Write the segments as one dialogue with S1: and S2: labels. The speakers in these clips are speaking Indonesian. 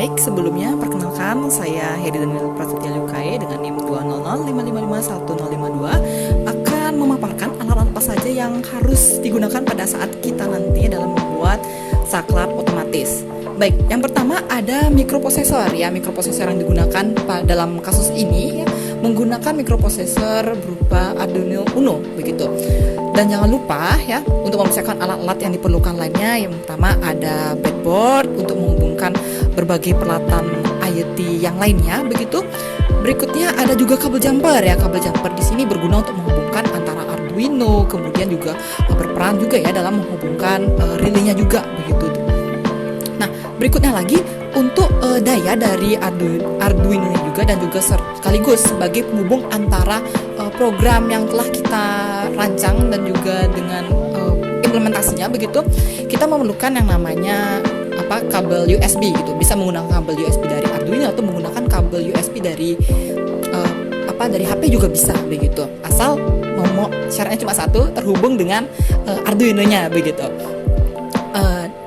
S1: Baik, sebelumnya perkenalkan saya Hedi Daniel Prasetya Lukai dengan NIM 200555152 akan memaparkan alat-alat apa saja yang harus digunakan pada saat kita nanti dalam membuat saklar otomatis. Baik, yang pertama ada mikroprosesor ya. Mikroprosesor yang digunakan dalam kasus ini ya, menggunakan mikroprosesor berupa Arduino Uno begitu. Dan jangan lupa ya, untuk memisahkan alat-alat yang diperlukan lainnya, yang pertama ada breadboard untuk menghubungkan berbagai peralatan IoT yang lainnya begitu. Berikutnya ada juga kabel jumper ya. Kabel jumper di sini berguna untuk menghubungkan antara Arduino, kemudian juga berperan juga ya dalam menghubungkan relaynya juga begitu. Nah, berikutnya lagi untuk daya dari Arduino juga dan juga sekaligus sebagai penghubung antara program yang telah kita rancang dan juga dengan implementasinya begitu, kita memerlukan yang namanya kabel USB gitu. Bisa menggunakan kabel USB dari Arduino atau menggunakan kabel USB dari dari HP juga bisa begitu. Asal syaratnya cuma satu, terhubung dengan Arduino-nya begitu.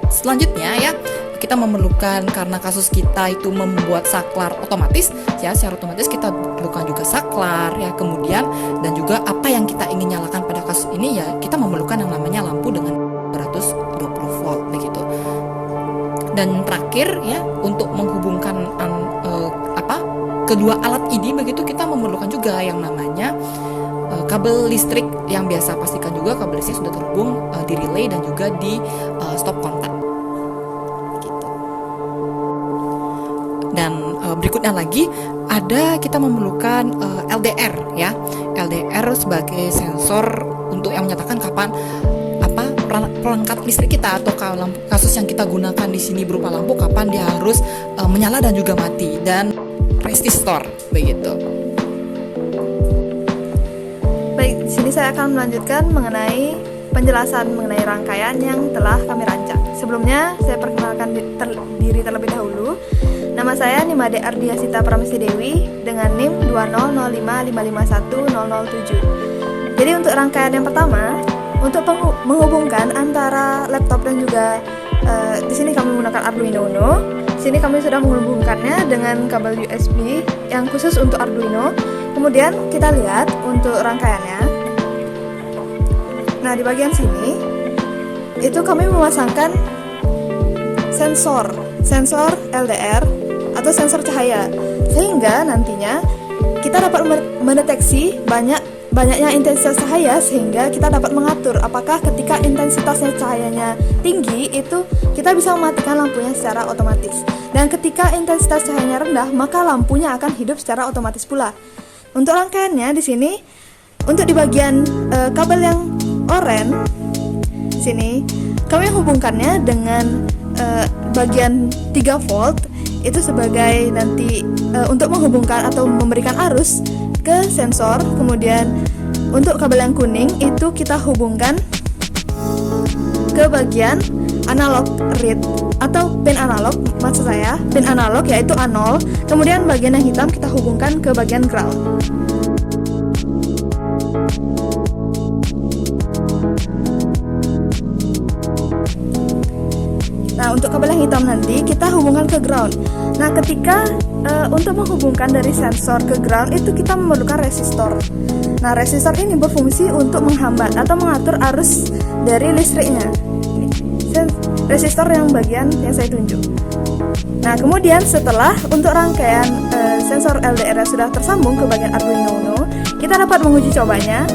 S1: Selanjutnya ya, kita memerlukan, karena kasus kita itu membuat saklar otomatis ya, secara otomatis kita perlukan juga saklar ya, kemudian dan juga apa yang kita ingin nyalakan pada kasus ini ya, kita memerlukan yang namanya lampu dengan 220 volt begitu. Dan terakhir ya, untuk menghubungkan kedua alat ini begitu, kita memerlukan juga yang namanya kabel listrik yang biasa. Pastikan juga kabel listrik sudah terhubung di relay dan juga di stop kontak. Dan berikutnya lagi ada kita memerlukan LDR ya. LDR sebagai sensor untuk yang menyatakan kapan perangkat listrik kita atau kasus yang kita gunakan di sini berupa lampu, kapan dia harus menyala dan juga mati, dan resistor begitu.
S2: Baik, di sini saya akan melanjutkan mengenai penjelasan mengenai rangkaian yang telah kami rancang. Sebelumnya saya perkenalkan diri terlebih dahulu. Nama saya Nimade Ardiasita Pramesti Dewi dengan NIM 20055510007. Jadi untuk rangkaian yang pertama, untuk menghubungkan antara laptop dan juga di sini kami menggunakan Arduino Uno. Di sini kami sudah menghubungkannya dengan kabel USB yang khusus untuk Arduino. Kemudian kita lihat untuk rangkaiannya. Nah, di bagian sini itu kami memasangkan sensor LDR atau sensor cahaya, sehingga nantinya kita dapat mendeteksi banyaknya intensitas cahaya, sehingga kita dapat mengatur apakah ketika intensitasnya cahayanya tinggi itu kita bisa mematikan lampunya secara otomatis, dan ketika intensitas cahayanya rendah maka lampunya akan hidup secara otomatis pula. Untuk rangkaiannya di sini, untuk di bagian kabel yang oranye sini kami hubungkannya dengan bagian 3 volt itu sebagai nanti untuk menghubungkan atau memberikan arus ke sensor. Kemudian untuk kabel yang kuning itu kita hubungkan ke bagian analog read atau pin analog, maksud saya pin analog yaitu A0. Kemudian bagian yang hitam kita hubungkan ke bagian ground. Nah, untuk kabel yang hitam nanti kita hubungkan ke ground. Nah, ketika untuk menghubungkan dari sensor ke ground itu kita memerlukan resistor. Nah, resistor ini berfungsi untuk menghambat atau mengatur arus dari listriknya. Resistor yang bagian yang saya tunjuk. Nah, kemudian setelah untuk rangkaian sensor LDR sudah tersambung ke bagian Arduino Uno, kita dapat menguji cobanya.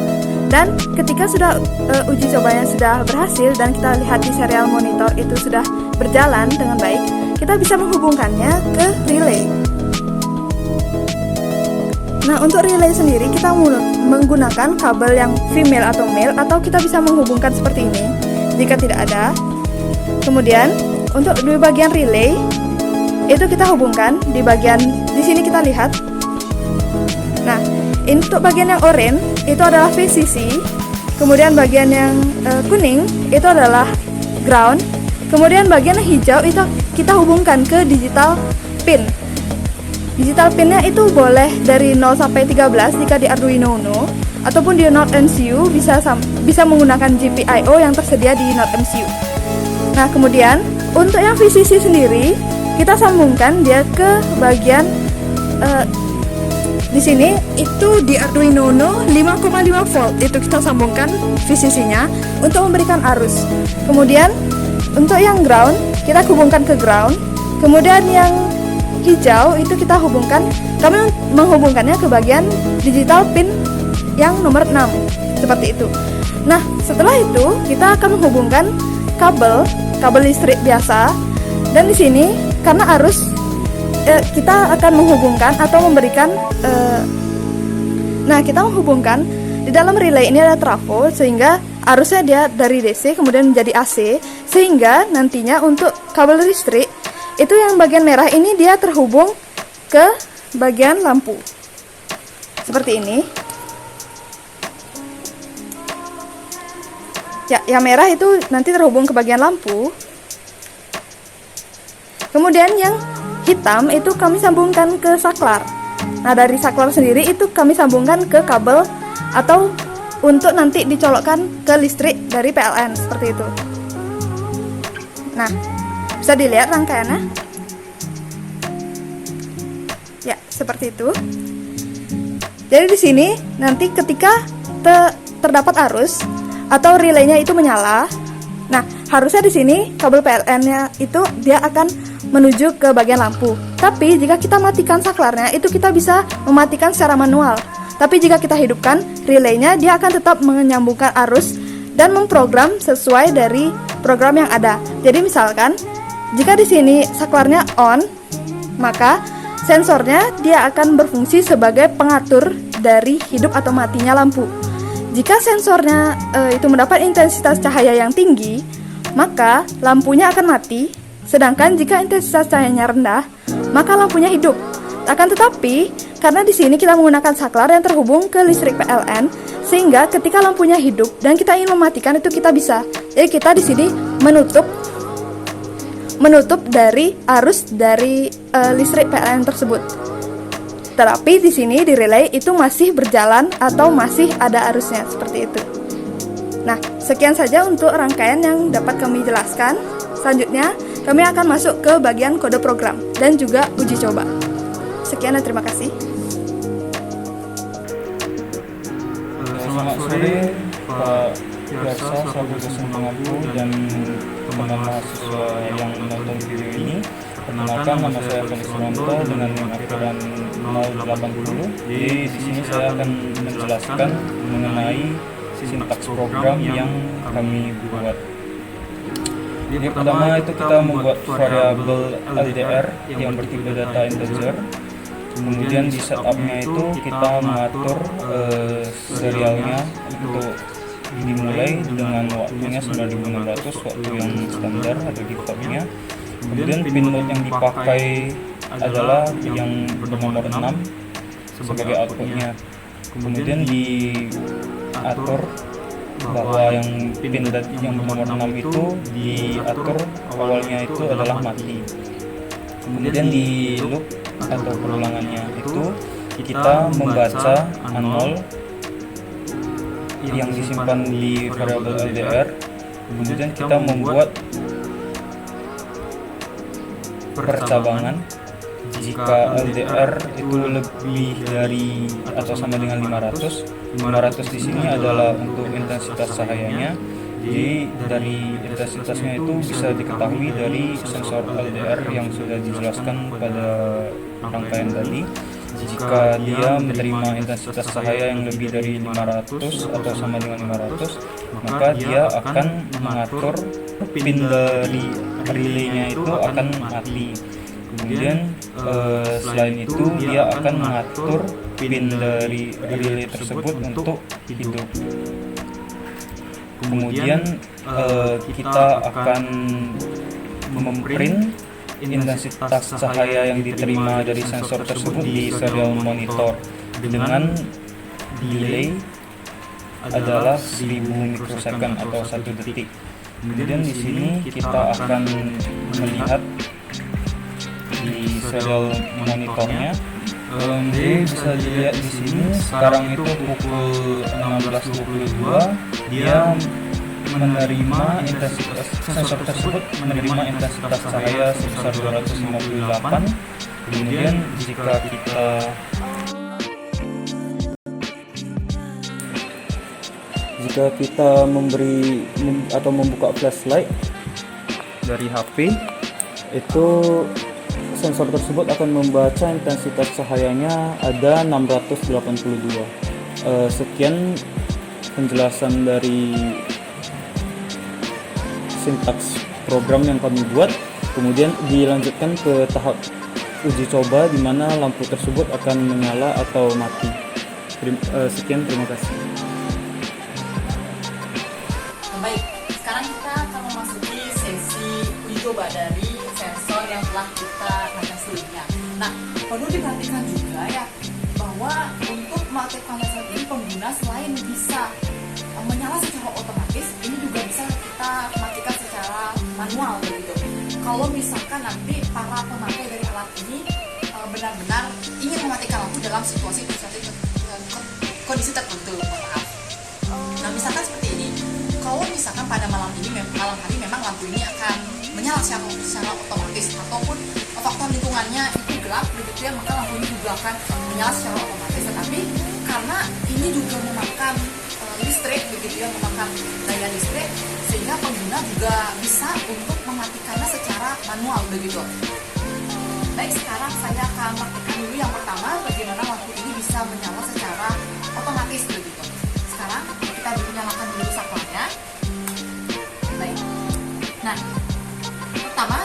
S2: Dan ketika sudah uji cobanya sudah berhasil dan kita lihat di serial monitor itu sudah berjalan dengan baik, kita bisa menghubungkannya ke relay. Nah, untuk relay sendiri kita menggunakan kabel yang female atau male, atau kita bisa menghubungkan seperti ini jika tidak ada. Kemudian untuk di bagian relay itu kita hubungkan di bagian di sini kita lihat. Nah, untuk bagian yang oranye itu adalah VCC, kemudian bagian yang kuning itu adalah ground, kemudian bagian yang hijau itu kita hubungkan ke digital pin. Digital pinnya itu boleh dari 0 sampai 13 jika di Arduino Uno, ataupun di Node MCU bisa menggunakan GPIO yang tersedia di Node MCU. Nah, kemudian untuk yang VCC sendiri kita sambungkan dia ke bagian di sini itu di Arduino Uno 5,5 volt itu kita sambungkan VCC-nya untuk memberikan arus. Kemudian untuk yang ground kita hubungkan ke ground. Kemudian yang hijau itu kita hubungkan, kami menghubungkannya ke bagian digital pin yang nomor 6 seperti itu. Nah, setelah itu kita akan menghubungkan kabel listrik biasa, dan di sini karena arus kita akan menghubungkan atau memberikan kita menghubungkan di dalam relay ini ada trafo, sehingga arusnya dia dari DC kemudian menjadi AC, sehingga nantinya untuk kabel listrik itu yang bagian merah ini dia terhubung ke bagian lampu seperti ini. Ya, yang merah itu nanti terhubung ke bagian lampu. Kemudian yang hitam itu kami sambungkan ke saklar. Nah, dari saklar sendiri itu kami sambungkan ke kabel atau untuk nanti dicolokkan ke listrik dari PLN seperti itu. Nah, bisa dilihat rangkaiannya. Ya, seperti itu. Jadi di sini nanti ketika terdapat arus atau relaynya itu menyala, nah harusnya di sini kabel PLN-nya itu dia akan menuju ke bagian lampu. Tapi jika kita matikan saklarnya itu kita bisa mematikan secara manual. Tapi jika kita hidupkan relaynya, dia akan tetap menyambungkan arus dan memprogram sesuai dari program yang ada. Jadi misalkan jika di sini saklarnya on, maka sensornya dia akan berfungsi sebagai pengatur dari hidup atau matinya lampu. Jika sensornya itu mendapat intensitas cahaya yang tinggi, maka lampunya akan mati. Sedangkan jika intensitas cahayanya rendah, maka lampunya hidup. Akan tetapi, karena di sini kita menggunakan saklar yang terhubung ke listrik PLN, sehingga ketika lampunya hidup dan kita ingin mematikan itu kita bisa. Jadi kita di sini menutup dari arus dari listrik PLN tersebut. Tetapi di sini di relay itu masih berjalan atau masih ada arusnya seperti itu. Nah, sekian saja untuk rangkaian yang dapat kami jelaskan. Selanjutnya, kami akan masuk ke bagian kode program dan juga uji coba. Sekian dan terima kasih.
S3: Selamat sore Pak Yarsa, sahabat dosen pengampu dan teman mahasiswa yang menonton video ini. Perkenalkan, nama saya Feni Suwanto dengan NIM Akhiran 080. Di sini saya akan menjelaskan mengenai sintaks program yang kami buat. Yang pertama itu kita membuat variabel LDR yang bertipe data integer. Kemudian di setupnya itu kita mengatur serialnya untuk dimulai dengan waktunya 9600, waktu yang standar atau defaultnya. Kemudian pin mode yang dipakai adalah yang bernomor 6 sebagai outputnya. Kemudian diatur bahwa yang pin yang bernomor 6 itu diatur awalnya itu adalah mati. Kemudian di loop atau perulangannya itu kita membaca A0 yang disimpan di variabel LDR. Kemudian kita membuat percabangan jika LDR itu lebih dari atau sama dengan 500. 500 di sini adalah untuk intensitas cahayanya. Jadi dari intensitasnya itu bisa diketahui dari sensor LDR yang sudah dijelaskan pada rangkaian tadi. Jika dia menerima intensitas cahaya yang lebih dari 500 atau sama dengan 500, maka dia akan mengatur pin dari relaynya itu akan mati. Kemudian selain itu dia akan mengatur pin dari relay tersebut untuk hidup. Kemudian kita akan memprint intensitas cahaya yang diterima dari sensor tersebut di serial monitor dengan delay adalah 1000 mikrosecond atau 1 detik. Kemudian di sini kita akan melihat di serial monitornya. Jadi bisa dilihat di sini sekarang itu pukul 16.22, dia menerima intensitas sensor tersebut menerima intensitas cahaya sebesar 258. Kemudian jika kita membuka flashlight dari HP, itu sensor tersebut akan membaca intensitas cahayanya ada 682. Sekian penjelasan dari sintaks program yang kami buat. Kemudian dilanjutkan ke tahap uji coba di mana lampu tersebut akan menyala atau mati. Sekian, terima kasih.
S1: Baik, sekarang kita akan memasuki sesi uji coba dari sensor yang telah kita rancang sebelumnya. Nah, perlu diperhatikan juga ya bahwa untuk mengaktifkan sensor ini pengguna selain bisa menyala secara otomatis, ini juga bisa kita matikan secara manual begitu. Kalau misalkan nanti para pemakai dari alat ini benar-benar ingin mematikan lampu dalam kondisi tertentu, maaf. Nah, misalkan seperti ini. Kalau misalkan pada malam hari memang lampu ini akan menyala secara otomatis, ataupun faktor lingkungannya itu gelap begitu ya, maka lampu ini juga akan menyala secara otomatis. Tetapi karena ini juga memakan listrik begitu ya, memakan daya listrik, sehingga pengguna juga bisa untuk mematikannya secara manual begitu. Baik, sekarang saya akan matikan dulu yang pertama, bagaimana lampu ini bisa menyala secara otomatis begitu. Sekarang kita nyalakan dulu saklarnya. Baik. Nah, pertama,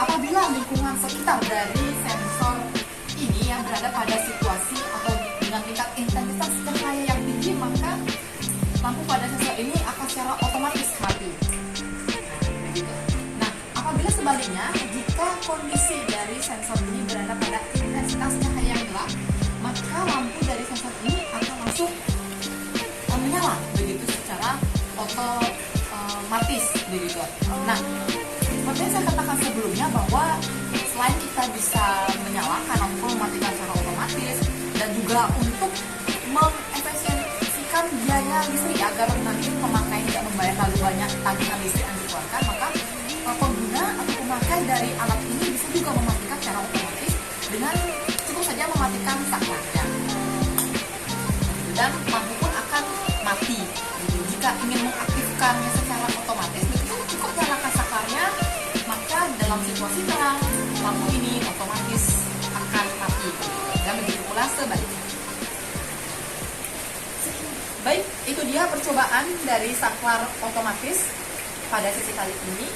S1: apabila lingkungan sekitar dari sensor ini yang berada pada situasi atau dengan tingkat intensitas cahaya yang tinggi, maka lampu pada sensor ini akan secara otomatis mati. Nah, apabila sebaliknya, jika kondisi dari sensor ini berada pada intensitas cahaya yang gelap, maka lampu dari sensor ini akan langsung menyala begitu secara otomatis begitu. Nah, seperti yang saya katakan sebelumnya bahwa selain kita bisa menyalakan lampu mematikan secara otomatis dan juga untuk mengefisiensikan biaya listrik agar nanti pemakai tidak membayar terlalu banyak tagihan listrik yang dikeluarkan, maka pengguna atau pemakai dari alat ini bisa juga mematikan secara otomatis dengan cukup saja mematikan saklarnya, dan lampu pun akan mati. Jika ingin mengaktifkannya secara otomatis, begitu cukup nyalakan saklarnya, maka dalam situasi terang lampu ini otomatis akan mati. Dan begitu pula sebaliknya. Baik, itu dia percobaan dari saklar otomatis pada sesi kali ini.